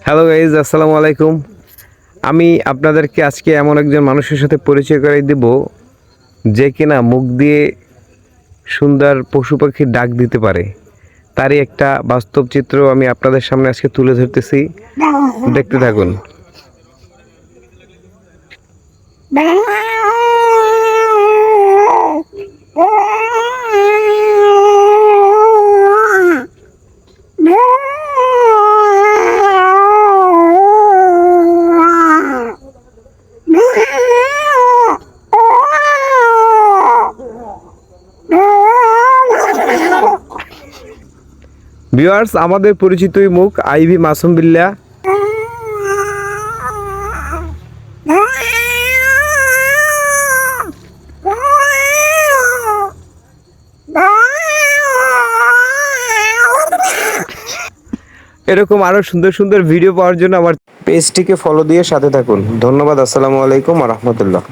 Hello guys, আসসালামু আলাইকুম। আমি আপনাদেরকে আজকে এমন একজন মানুষের সাথে পরিচয় করিয়ে দেব যে কিনা মুখ দিয়ে সুন্দর পশু পাখির ডাক দিতে পারে। তারই একটা বাস্তব চিত্র আমি আপনাদের সামনে আজকে তুলে ধরতেছি, দেখতে থাকুন। ভিউয়ার্স, আমাদের পরিচিতই মুখ আইভি মাসুম বিল্লাহ। এরকম আরো সুন্দর সুন্দর ভিডিও পাওয়ার জন্য আমার পেজটিকে ফলো দিয়ে সাথে থাকুন। ধন্যবাদ। আসসালামু আলাইকুম ওয়া রাহমাতুল্লাহ।